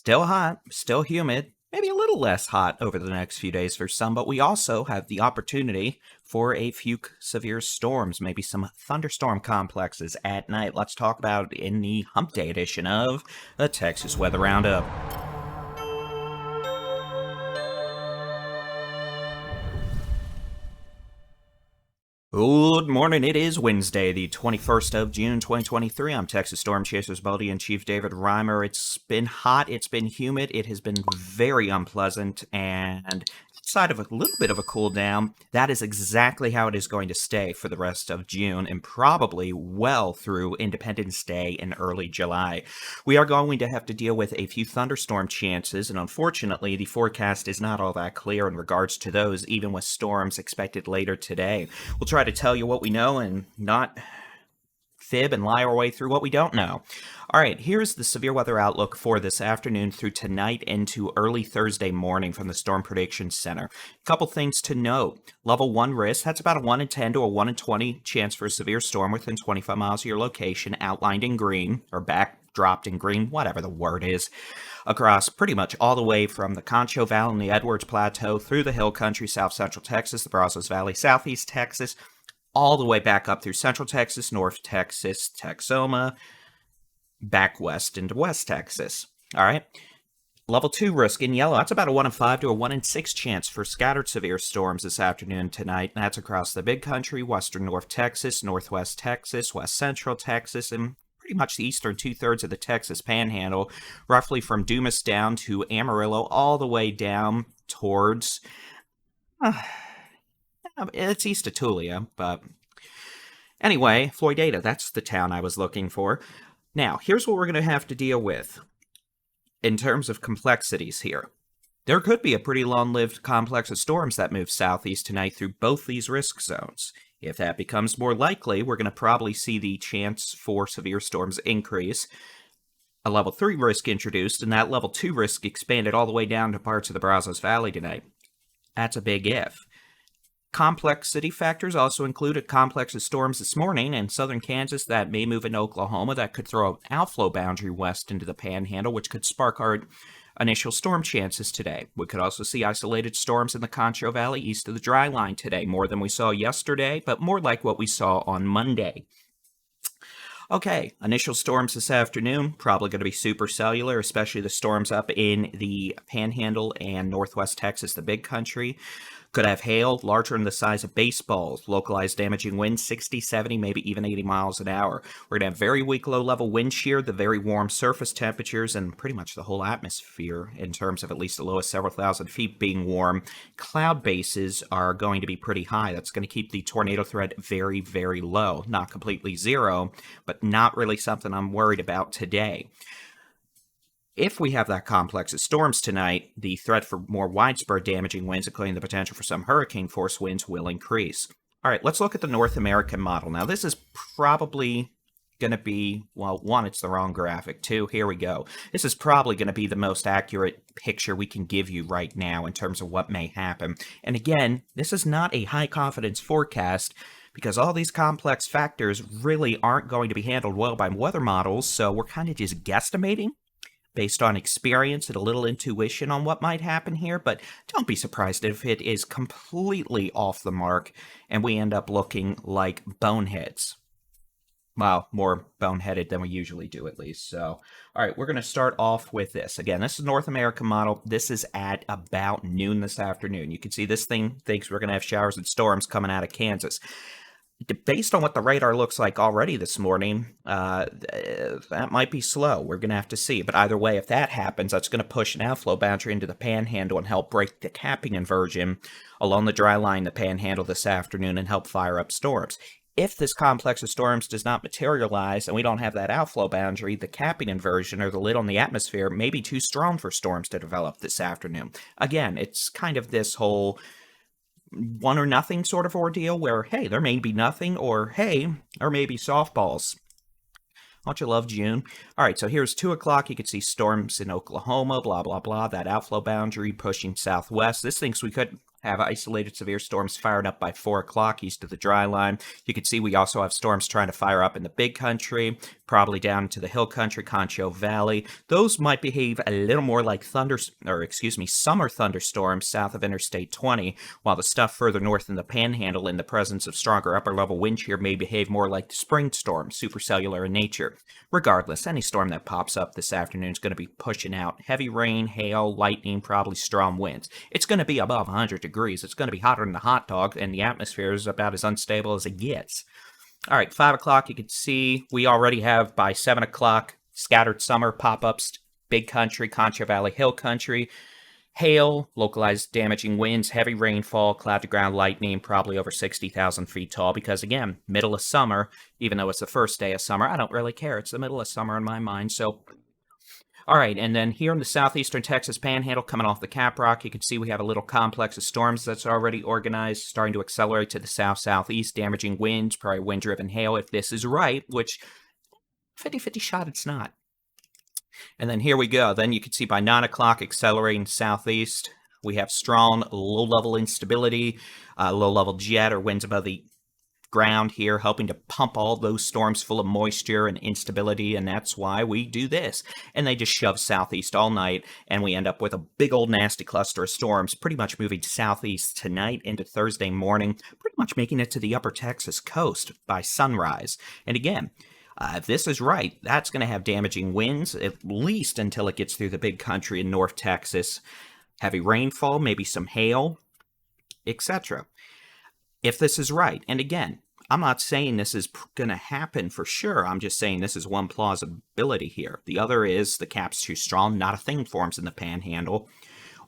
Still hot, still humid, maybe a little less hot over the next few days for some, but we also have the opportunity for a few severe storms, maybe some thunderstorm complexes at night. Let's talk about in the Hump Day edition of the Texas Weather Roundup. Good morning. It is Wednesday, the 21st of June, 2023. I'm Texas Storm Chasers Buddy-in-Chief David Reimer. It's been hot. It's been humid. It has been very unpleasant. And outside of a little bit of a cool down, that is exactly how it is going to stay for the rest of June and probably well through Independence Day in early July. We are going to have to deal with a few thunderstorm chances, and unfortunately, the forecast is not all that clear in regards to those, even with storms expected later today. We'll try to tell you what we know and not fib and lie our way through what we don't know. All right, here's the severe weather outlook for this afternoon through tonight into early Thursday morning from the Storm Prediction Center. A couple things to note. Level 1 risk, that's about a 1 in 10 to a 1 in 20 chance for a severe storm within 25 miles of your location, outlined in green, or backdropped in green, whatever the word is, across pretty much all the way from the Concho Valley and the Edwards Plateau through the hill country, south central Texas, the Brazos Valley, southeast Texas, all the way back up through central Texas, north Texas, Texoma, back west into west Texas. All right. Level 2 risk in yellow, that's about a 1 in 5 to a 1 in 6 chance for scattered severe storms this afternoon and tonight. And that's across the big country, western north Texas, northwest Texas, west central Texas, and pretty much the eastern 2/3 of the Texas Panhandle, roughly from Dumas down to Amarillo, all the way down towards... it's east of Tulia, but anyway, Floydada, that's the town I was looking for. Now, here's what we're going to have to deal with in terms of complexities here. There could be a pretty long-lived complex of storms that move southeast tonight through both these risk zones. If that becomes more likely, we're going to probably see the chance for severe storms increase. A level 3 risk introduced, and that level 2 risk expanded all the way down to parts of the Brazos Valley tonight. That's a big if. Complexity factors also include a complex of storms this morning in southern Kansas that may move into Oklahoma that could throw an outflow boundary west into the Panhandle, which could spark our initial storm chances today. We could also see isolated storms in the Concho Valley east of the dry line today, more than we saw yesterday, but more like what we saw on Monday. Okay, initial storms this afternoon, probably going to be supercellular, especially the storms up in the Panhandle and northwest Texas, the big country. Could have hail larger than the size of baseballs, localized damaging winds 60, 70, maybe even 80 miles an hour. We're going to have very weak low-level wind shear, the very warm surface temperatures, and pretty much the whole atmosphere in terms of at least the lowest several thousand feet being warm. Cloud bases are going to be pretty high. That's going to keep the tornado threat very, very low. Not completely zero, but not really something I'm worried about today. If we have that complex of storms tonight, the threat for more widespread damaging winds, including the potential for some hurricane force winds, will increase. All right, let's look at the North American model. Now, this is probably going to be, well, one, it's the wrong graphic. Two, here we go. This is probably going to be the most accurate picture we can give you right now in terms of what may happen. And again, this is not a high confidence forecast, because all these complex factors really aren't going to be handled well by weather models, so we're kind of just guesstimating based on experience and a little intuition on what might happen here, but don't be surprised if it is completely off the mark and we end up looking like boneheads. Well, more boneheaded than we usually do, at least. So, all right, we're going to start off with this. Again, this is North American model. This is at about noon this afternoon. You can see this thing thinks we're going to have showers and storms coming out of Kansas. Based on what the radar looks like already this morning, that might be slow. We're going to have to see. But either way, if that happens, that's going to push an outflow boundary into the Panhandle and help break the capping inversion along the dry line, the Panhandle this afternoon, and help fire up storms. If this complex of storms does not materialize and we don't have that outflow boundary, the capping inversion or the lid on the atmosphere may be too strong for storms to develop this afternoon. Again, it's kind of this whole one or nothing sort of ordeal where, hey, there may be nothing, or hey, there may be softballs. Don't you love June? All right, so here's 2 o'clock. You can see storms in Oklahoma, blah, blah, blah. That outflow boundary pushing southwest. This thinks we could have isolated severe storms fired up by 4 o'clock east of the dry line. You can see we also have storms trying to fire up in the big country, probably down to the hill country, Concho Valley. Those might behave a little more like summer thunderstorms south of Interstate 20, while the stuff further north in the Panhandle in the presence of stronger upper-level wind shear may behave more like spring storms, supercellular in nature. Regardless, any storm that pops up this afternoon is going to be pushing out heavy rain, hail, lightning, probably strong winds. It's going to be above 100 degrees. It's going to be hotter than a hot dog, and the atmosphere is about as unstable as it gets. All right, 5 o'clock, you can see we already have by 7 o'clock scattered summer pop-ups, big country, Concho Valley, hill country. Hail, localized damaging winds, heavy rainfall, cloud-to-ground lightning, probably over 60,000 feet tall because, again, middle of summer, even though it's the first day of summer, I don't really care. It's the middle of summer in my mind, so... All right, and then here in the southeastern Texas Panhandle, coming off the Cap Rock, you can see we have a little complex of storms that's already organized, starting to accelerate to the south-southeast, damaging winds, probably wind-driven hail if this is right, which 50-50 shot it's not. And then here we go. Then you can see by 9 o'clock, accelerating southeast, we have strong low-level instability, low-level jet or winds above the ground here, helping to pump all those storms full of moisture and instability, and that's why we do this. And they just shove southeast all night, and we end up with a big old nasty cluster of storms, pretty much moving southeast tonight into Thursday morning, pretty much making it to the upper Texas coast by sunrise. And again, if this is right, that's going to have damaging winds, at least until it gets through the big country in North Texas. Heavy rainfall, maybe some hail, etc. If this is right, and again, I'm not saying this is going to happen for sure. I'm just saying this is one plausibility here. The other is the cap's too strong, not a thing forms in the Panhandle,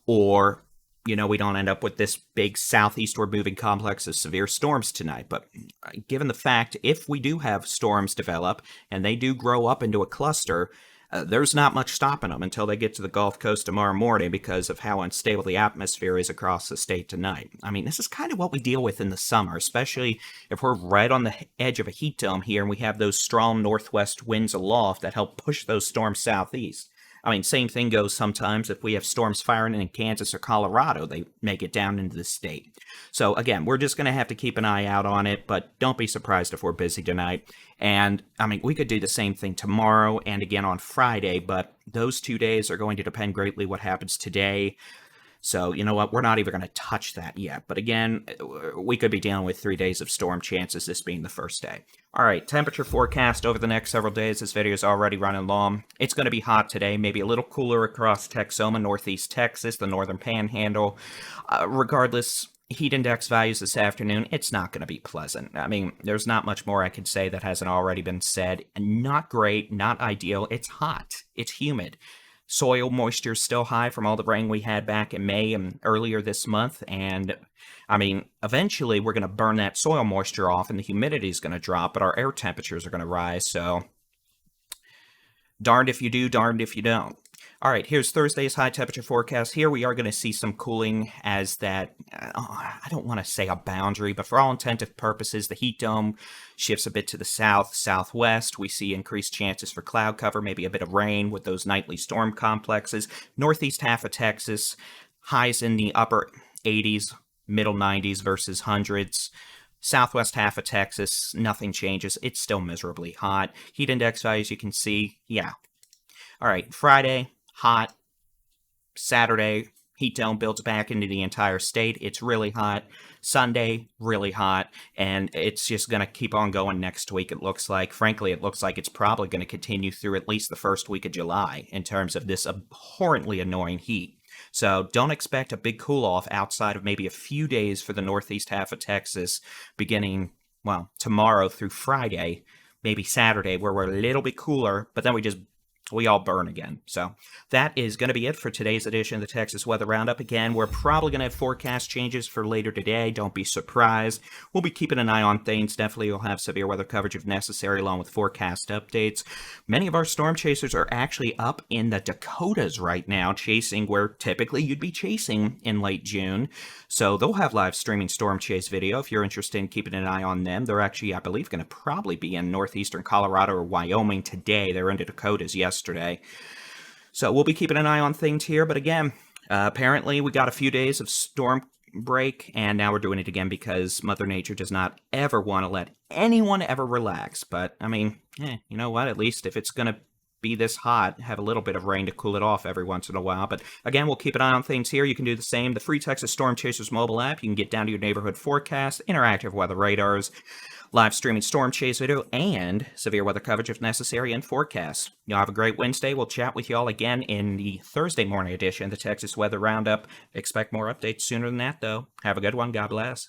or, you know, we don't end up with this big southeastward moving complex of severe storms tonight. But given the fact, if we do have storms develop and they do grow up into a cluster, there's not much stopping them until they get to the Gulf Coast tomorrow morning because of how unstable the atmosphere is across the state tonight. I mean, this is kind of what we deal with in the summer, especially if we're right on the edge of a heat dome here and we have those strong northwest winds aloft that help push those storms southeast. I mean, same thing goes sometimes if we have storms firing in Kansas or Colorado, they make it down into the state. So again, we're just going to have to keep an eye out on it, but don't be surprised if we're busy tonight. And I mean, we could do the same thing tomorrow and again on Friday, but those 2 days are going to depend greatly what happens today. So, you know what, we're not even going to touch that yet. But again, we could be dealing with 3 days of storm chances, this being the first day. All right, temperature forecast over the next several days. This video is already running long. It's going to be hot today, maybe a little cooler across Texoma, northeast Texas, the northern Panhandle. Regardless, heat index values this afternoon, it's not going to be pleasant. I mean, there's not much more I could say that hasn't already been said. Not great, not ideal. It's hot. It's humid. Soil moisture is still high from all the rain we had back in May and earlier this month. And, I mean, eventually we're going to burn that soil moisture off and the humidity is going to drop, but our air temperatures are going to rise. So, darned if you do, darned if you don't. All right, here's Thursday's high temperature forecast. Here we are going to see some cooling as that, I don't want to say a boundary, but for all intensive purposes, the heat dome shifts a bit to the south, southwest. We see increased chances for cloud cover, maybe a bit of rain with those nightly storm complexes. Northeast half of Texas, highs in the upper 80s, middle 90s versus hundreds. Southwest half of Texas, nothing changes. It's still miserably hot. Heat index values, you can see, yeah. All right, Friday, hot. Saturday, heat dome builds back into the entire state. It's really hot. Sunday, really hot. And it's just going to keep on going next week, it looks like. Frankly, it looks like it's probably going to continue through at least the first week of July in terms of this abhorrently annoying heat. So don't expect a big cool-off outside of maybe a few days for the northeast half of Texas beginning, well, tomorrow through Friday, maybe Saturday, where we're a little bit cooler, but then we all burn again. So that is going to be it for today's edition of the Texas Weather Roundup. Again, we're probably going to have forecast changes for later today. Don't be surprised. We'll be keeping an eye on things. Definitely we'll have severe weather coverage if necessary, along with forecast updates. Many of our storm chasers are actually up in the Dakotas right now, chasing where typically you'd be chasing in late June. So they'll have live streaming storm chase video if you're interested in keeping an eye on them. They're actually, I believe, going to probably be in northeastern Colorado or Wyoming today. They're in the Dakotas yesterday. So we'll be keeping an eye on things here. But again, apparently we got a few days of storm break, and now we're doing it again because Mother Nature does not ever want to let anyone ever relax. But, I mean, you know what? At least if it's going to be this hot, have a little bit of rain to cool it off every once in a while. But again, we'll keep an eye on things here. You can do the same. The free Texas Storm Chasers mobile app. You can get down to your neighborhood forecast, interactive weather radars, live streaming storm chase video, and severe weather coverage if necessary, and forecast. Y'all have a great Wednesday. We'll chat with y'all again in the Thursday morning edition of the Texas Weather Roundup. Expect more updates sooner than that, though. Have a good one. God bless.